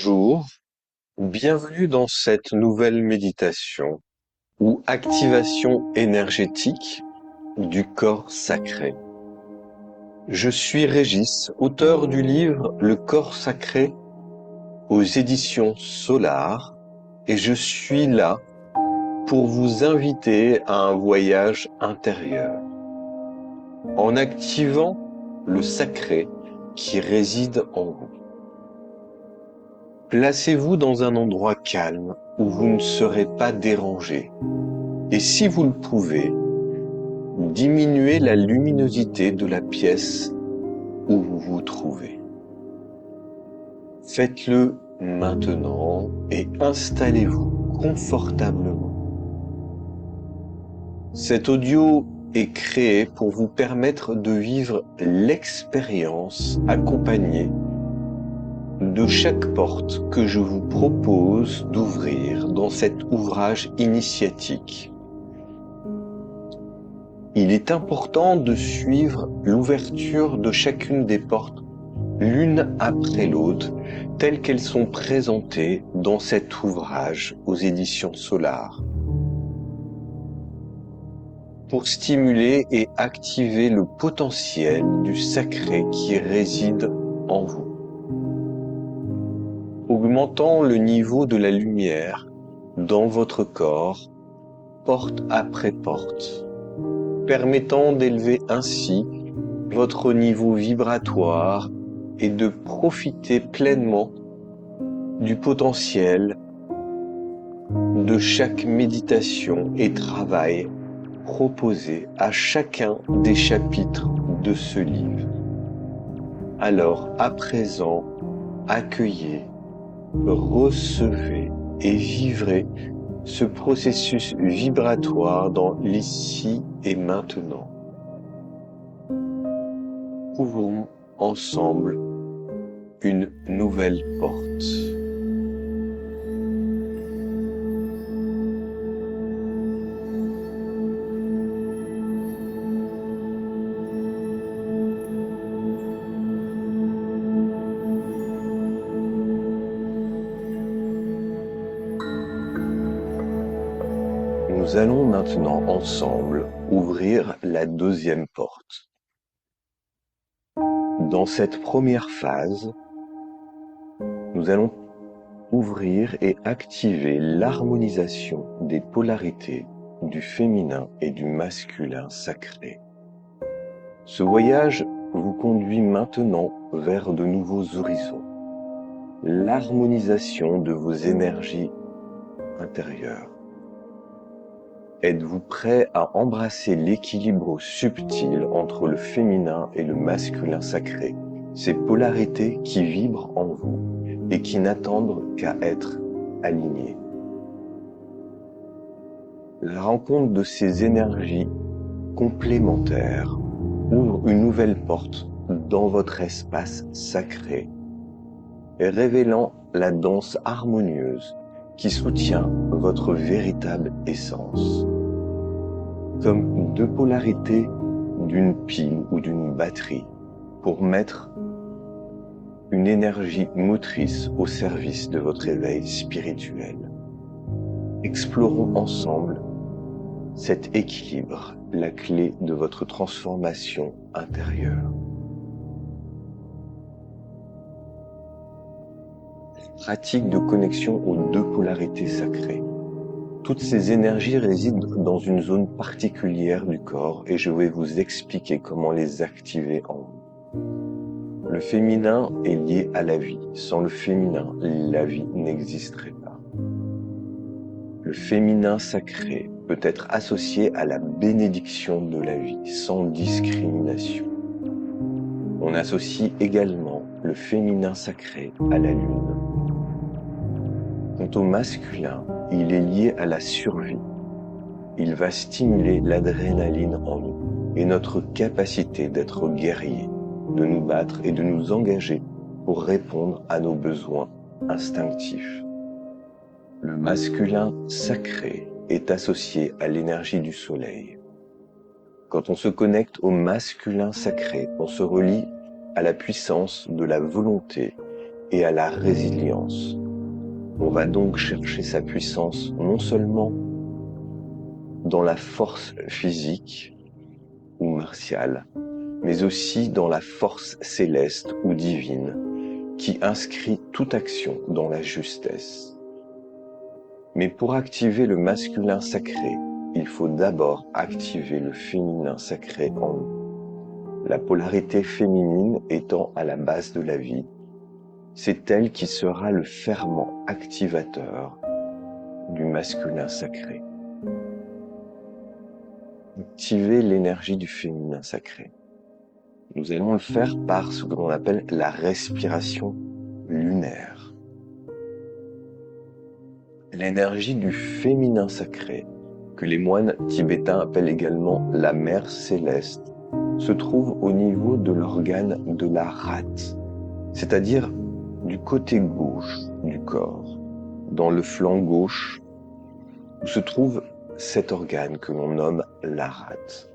Bonjour, bienvenue dans cette nouvelle méditation ou activation énergétique du corps sacré. Je suis Régis, auteur du livre Le corps sacré aux éditions Solar, et je suis là pour vous inviter à un voyage intérieur en activant le sacré qui réside en vous. Placez-vous dans un endroit calme où vous ne serez pas dérangé. Et si vous le pouvez, diminuez la luminosité de la pièce où vous vous trouvez. Faites-le maintenant et installez-vous confortablement. Cet audio est créé pour vous permettre de vivre l'expérience accompagnée de chaque porte que je vous propose d'ouvrir dans cet ouvrage initiatique. Il est important de suivre l'ouverture de chacune des portes l'une après l'autre, telles qu'elles sont présentées dans cet ouvrage aux éditions Solar, pour stimuler et activer le potentiel du sacré qui réside en vous, augmentant le niveau de la lumière dans votre corps, porte après porte, permettant d'élever ainsi votre niveau vibratoire et de profiter pleinement du potentiel de chaque méditation et travail proposé à chacun des chapitres de ce livre. Alors, à présent, accueillez, recevez et vivrez ce processus vibratoire dans l'ici et maintenant. Ouvrons ensemble une nouvelle porte. Nous allons maintenant ensemble ouvrir la deuxième porte. Dans cette première phase, nous allons ouvrir et activer l'harmonisation des polarités du féminin et du masculin sacré. Ce voyage vous conduit maintenant vers de nouveaux horizons. L'harmonisation de vos énergies intérieures. Êtes-vous prêt à embrasser l'équilibre subtil entre le féminin et le masculin sacré, ces polarités qui vibrent en vous et qui n'attendent qu'à être alignées? La rencontre de ces énergies complémentaires ouvre une nouvelle porte dans votre espace sacré, révélant la danse harmonieuse qui soutient votre véritable essence. Comme deux polarités d'une pile ou d'une batterie pour mettre une énergie motrice au service de votre éveil spirituel. Explorons ensemble cet équilibre, la clé de votre transformation intérieure. Pratique de connexion aux deux polarités sacrées. Toutes ces énergies résident dans une zone particulière du corps et je vais vous expliquer comment les activer en vous. Le féminin est lié à la vie. Sans le féminin, la vie n'existerait pas. Le féminin sacré peut être associé à la bénédiction de la vie, sans discrimination. On associe également le féminin sacré à la lune. Quant au masculin, il est lié à la survie. Il va stimuler l'adrénaline en nous et notre capacité d'être guerriers, de nous battre et de nous engager pour répondre à nos besoins instinctifs. Le masculin sacré est associé à l'énergie du soleil. Quand on se connecte au masculin sacré, on se relie à la puissance de la volonté et à la résilience. On va donc chercher sa puissance non seulement dans la force physique ou martiale, mais aussi dans la force céleste ou divine qui inscrit toute action dans la justesse. Mais pour activer le masculin sacré, il faut d'abord activer le féminin sacré en nous. La polarité féminine étant à la base de la vie, c'est elle qui sera le ferment activateur du masculin sacré. Activer l'énergie du féminin sacré. Nous allons le faire par ce que l'on appelle la respiration lunaire. L'énergie du féminin sacré, que les moines tibétains appellent également la mère céleste, se trouve au niveau de l'organe de la rate, c'est-à-dire du côté gauche du corps, dans le flanc gauche, où se trouve cet organe que l'on nomme la rate.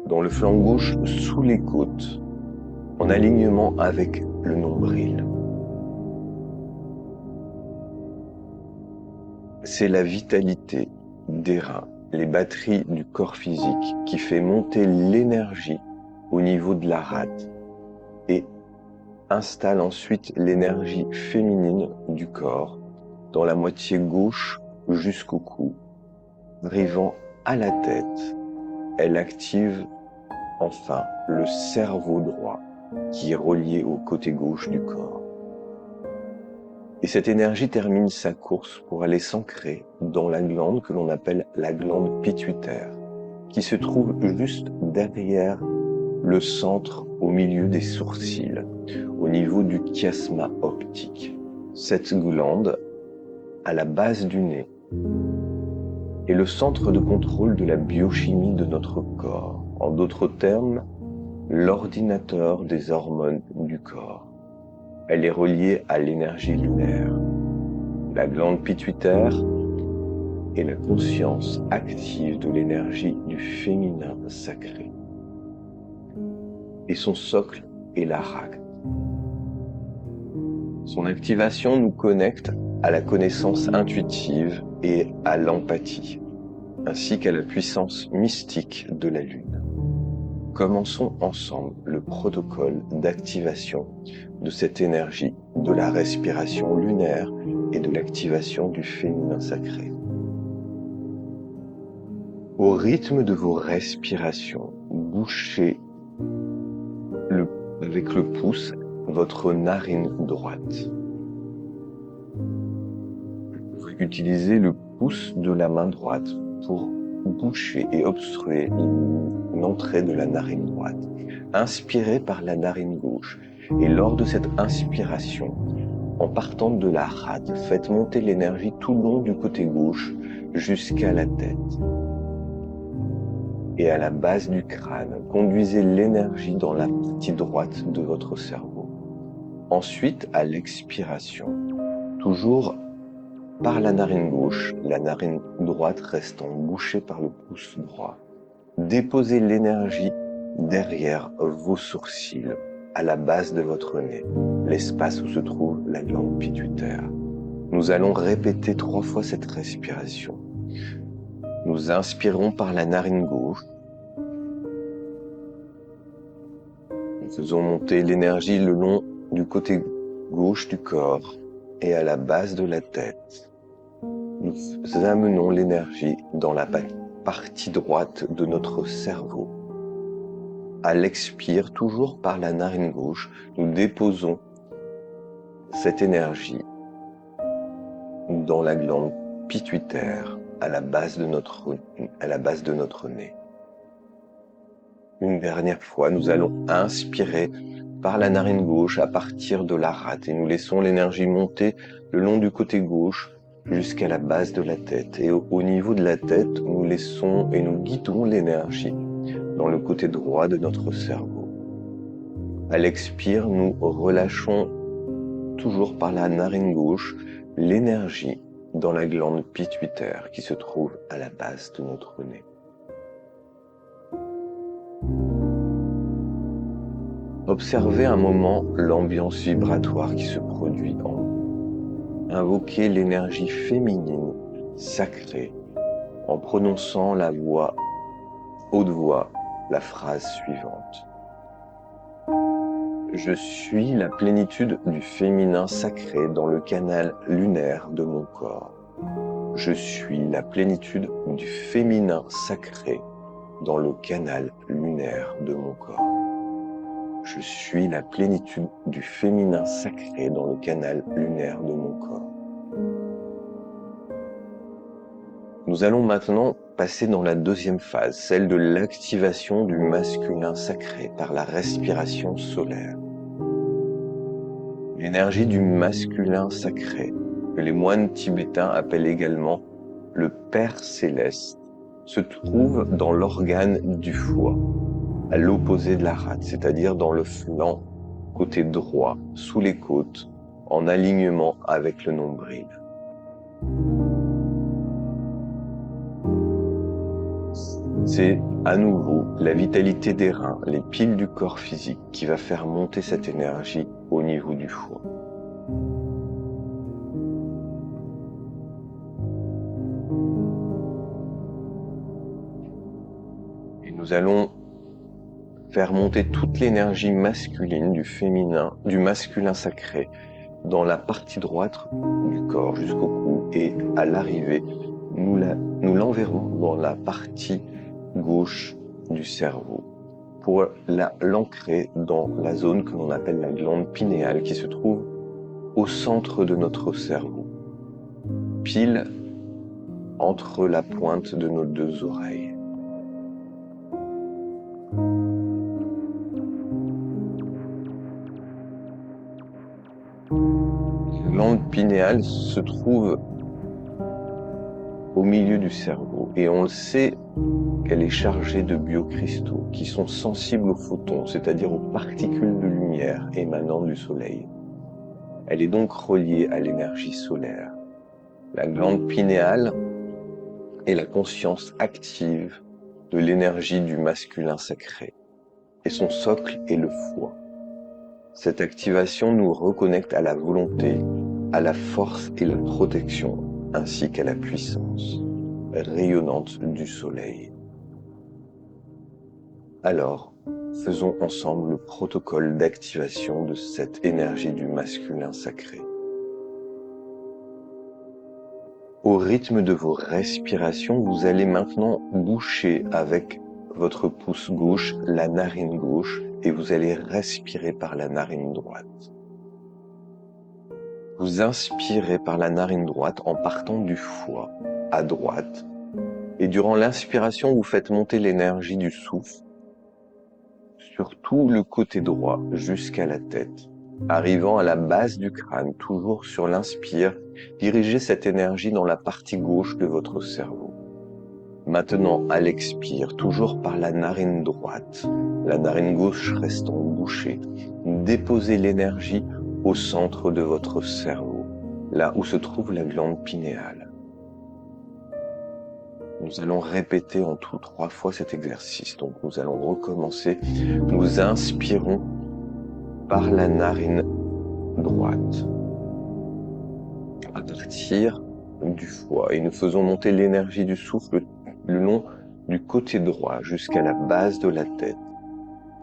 Dans le flanc gauche, sous les côtes, en alignement avec le nombril. C'est la vitalité des reins, les batteries du corps physique qui fait monter l'énergie au niveau de la rate et installe ensuite l'énergie féminine du corps dans la moitié gauche jusqu'au cou. Arrivant à la tête, elle active enfin le cerveau droit qui est relié au côté gauche du corps. Et cette énergie termine sa course pour aller s'ancrer dans la glande que l'on appelle la glande pituitaire, qui se trouve juste derrière le centre au milieu des sourcils, au niveau du chiasma optique. Cette glande, à la base du nez, est le centre de contrôle de la biochimie de notre corps. En d'autres termes, l'ordinateur des hormones du corps. Elle est reliée à l'énergie lunaire. La glande pituitaire est la conscience active de l'énergie du féminin sacré. Et son socle est la rate. Son activation nous connecte à la connaissance intuitive et à l'empathie, ainsi qu'à la puissance mystique de la Lune. Commençons ensemble le protocole d'activation de cette énergie, de la respiration lunaire et de l'activation du féminin sacré. Au rythme de vos respirations, bouchez avec le pouce votre narine droite. Vous pouvez utiliser le pouce de la main droite pour boucher et obstruer l'entrée de la narine droite. Inspirez par la narine gauche et lors de cette inspiration, en partant de la rate, faites monter l'énergie tout le long du côté gauche jusqu'à la tête. Et à la base du crâne, conduisez l'énergie dans la partie droite de votre cerveau. Ensuite, à l'expiration, toujours par la narine gauche, la narine droite restant bouchée par le pouce droit. Déposez l'énergie derrière vos sourcils, à la base de votre nez, l'espace où se trouve la glande pituitaire. Nous allons répéter 3 fois cette respiration. Nous inspirons par la narine gauche. Nous faisons monter l'énergie le long du côté gauche du corps et à la base de la tête. Nous amenons l'énergie dans la partie droite de notre cerveau. À l'expire, toujours par la narine gauche, nous déposons cette énergie dans la glande pituitaire, à la base de notre nez. Une dernière fois, nous allons inspirer par la narine gauche à partir de la rate et nous laissons l'énergie monter le long du côté gauche jusqu'à la base de la tête. Et au niveau de la tête, nous laissons et nous guidons l'énergie dans le côté droit de notre cerveau. À l'expire, nous relâchons toujours par la narine gauche l'énergie dans la glande pituitaire qui se trouve à la base de notre nez. Observez un moment l'ambiance vibratoire qui se produit en vous. Invoquez l'énergie féminine sacrée en prononçant haute voix, la phrase suivante. Je suis la plénitude du féminin sacré dans le canal lunaire de mon corps. Je suis la plénitude du féminin sacré dans le canal lunaire de mon corps. Je suis la plénitude du féminin sacré dans le canal lunaire de mon corps. Nous allons maintenant passer dans la deuxième phase, celle de l'activation du masculin sacré par la respiration solaire. L'énergie du masculin sacré, que les moines tibétains appellent également le Père céleste, se trouve dans l'organe du foie, à l'opposé de la rate, c'est-à-dire dans le flanc côté droit, sous les côtes, en alignement avec le nombril. C'est à nouveau la vitalité des reins, les piles du corps physique qui va faire monter cette énergie au niveau du foie. Et nous allons faire monter toute l'énergie masculine du masculin sacré dans la partie droite du corps jusqu'au cou, et à l'arrivée, nous l'enverrons dans la partie gauche du cerveau pour l'ancrer dans la zone que l'on appelle la glande pinéale qui se trouve au centre de notre cerveau, pile entre la pointe de nos deux oreilles. La glande pinéale se trouve au milieu du cerveau et on le sait qu'elle est chargée de biocristaux qui sont sensibles aux photons, c'est-à-dire aux particules de lumière émanant du soleil. Elle est donc reliée à l'énergie solaire. La glande pinéale est la conscience active de l'énergie du masculin sacré et son socle est le foie. Cette activation nous reconnecte à la volonté, à la force et la protection, ainsi qu'à la puissance rayonnante du soleil. Alors, faisons ensemble le protocole d'activation de cette énergie du masculin sacré. Au rythme de vos respirations, vous allez maintenant boucher avec votre pouce gauche la narine gauche et vous allez respirer par la narine droite. Vous inspirez par la narine droite en partant du foie à droite et durant l'inspiration, vous faites monter l'énergie du souffle sur tout le côté droit jusqu'à la tête, arrivant à la base du crâne, toujours sur l'inspire. Dirigez cette énergie dans la partie gauche de votre cerveau. Maintenant, à l'expire, toujours par la narine droite, la narine gauche restant bouchée, déposez l'énergie au centre de votre cerveau, là où se trouve la glande pinéale. Nous allons répéter en tout 3 fois cet exercice. Donc nous allons recommencer. Nous inspirons par la narine droite à partir du foie et nous faisons monter l'énergie du souffle le long du côté droit jusqu'à la base de la tête.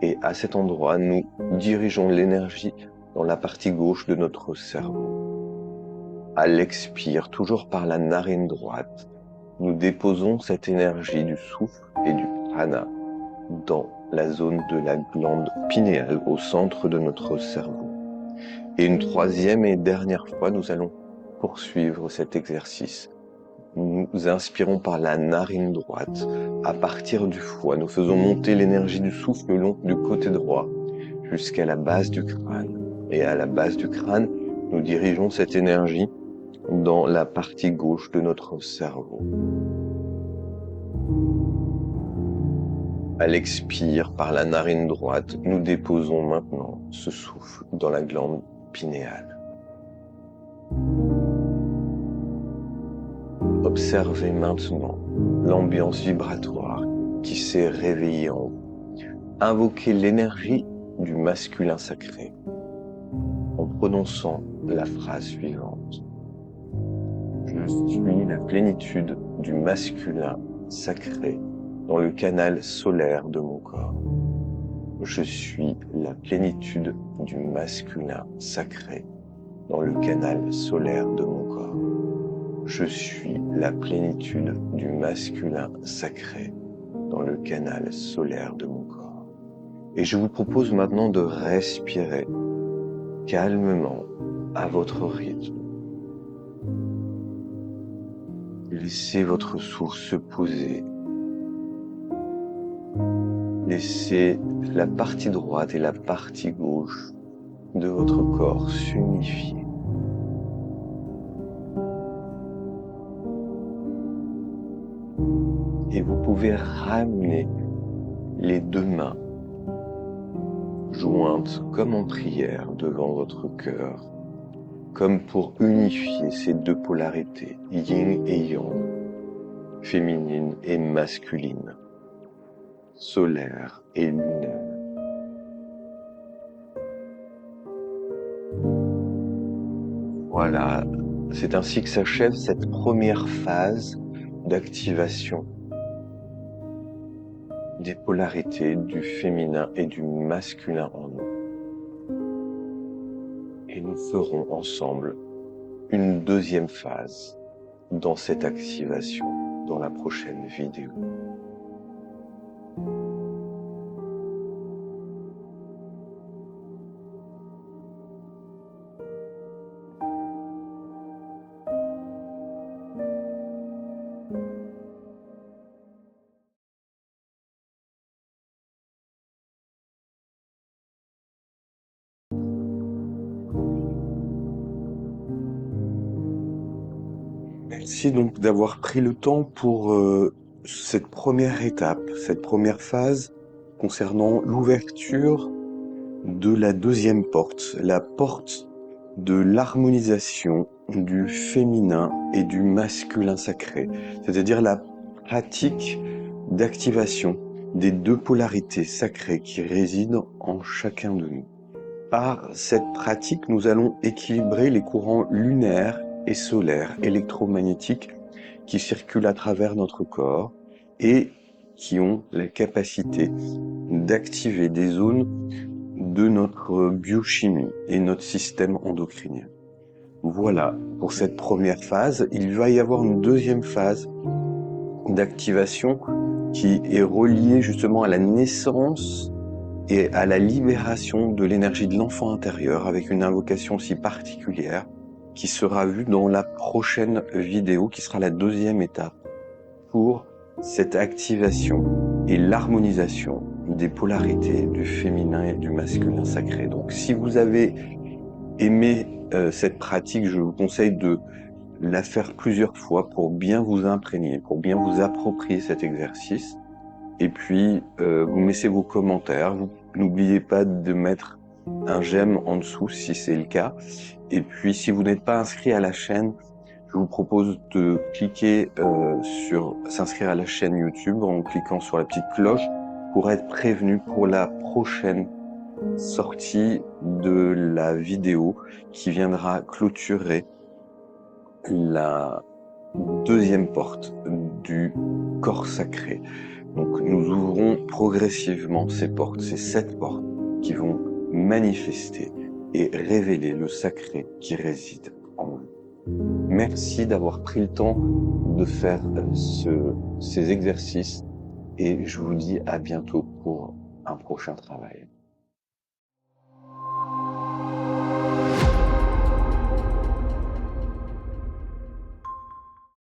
Et à cet endroit, nous dirigeons l'énergie dans la partie gauche de notre cerveau. À l'expire, toujours par la narine droite, nous déposons cette énergie du souffle et du prana dans la zone de la glande pinéale au centre de notre cerveau. Et une troisième et dernière fois, nous allons poursuivre cet exercice. Nous inspirons par la narine droite. À partir du foie, nous faisons monter l'énergie du souffle le long du côté droit jusqu'à la base du crâne. Et à la base du crâne, nous dirigeons cette énergie dans la partie gauche de notre cerveau. À l'expire par la narine droite, nous déposons maintenant ce souffle dans la glande pinéale. Observez maintenant l'ambiance vibratoire qui s'est réveillée en vous. Invoquez l'énergie du masculin sacré en prononçant la phrase suivante. Je suis la plénitude du masculin sacré dans le canal solaire de mon corps. Je suis la plénitude du masculin sacré dans le canal solaire de mon corps. Je suis la plénitude du masculin sacré dans le canal solaire de mon corps. Et je vous propose maintenant de respirer calmement à votre rythme. Laissez votre souffle se poser. Laissez la partie droite et la partie gauche de votre corps s'unifier. Et vous pouvez ramener les deux mains jointes comme en prière devant votre cœur, comme pour unifier ces deux polarités, yin et yang, féminine et masculine, solaire et lunaire. Voilà, c'est ainsi que s'achève cette première phase d'activation des polarités du féminin et du masculin en nous. Et nous ferons ensemble une deuxième phase dans cette activation dans la prochaine vidéo. Merci donc d'avoir pris le temps pour cette première étape, cette première phase concernant l'ouverture de la deuxième porte, la porte de l'harmonisation du féminin et du masculin sacré, c'est-à-dire la pratique d'activation des deux polarités sacrées qui résident en chacun de nous. Par cette pratique, nous allons équilibrer les courants lunaires et solaires, électromagnétiques, qui circulent à travers notre corps et qui ont la capacité d'activer des zones de notre biochimie et notre système endocrinien. Voilà, pour cette première phase, il va y avoir une deuxième phase d'activation qui est reliée justement à la naissance et à la libération de l'énergie de l'enfant intérieur avec une invocation aussi particulière qui sera vue dans la prochaine vidéo qui sera la deuxième étape pour cette activation et l'harmonisation des polarités du féminin et du masculin sacré. Donc si vous avez aimé cette pratique, je vous conseille de la faire plusieurs fois pour bien vous imprégner, pour bien vous approprier cet exercice. Et puis, vous mettez vos commentaires. N'oubliez pas de mettre un j'aime en dessous si c'est le cas. Et puis, si vous n'êtes pas inscrit à la chaîne, je vous propose de cliquer sur s'inscrire à la chaîne YouTube en cliquant sur la petite cloche pour être prévenu pour la prochaine sortie de la vidéo qui viendra clôturer la deuxième porte du corps sacré. Donc nous ouvrons progressivement ces portes, ces 7 portes qui vont manifester et révéler le sacré qui réside en nous. Merci d'avoir pris le temps de faire ces exercices et je vous dis à bientôt pour un prochain travail.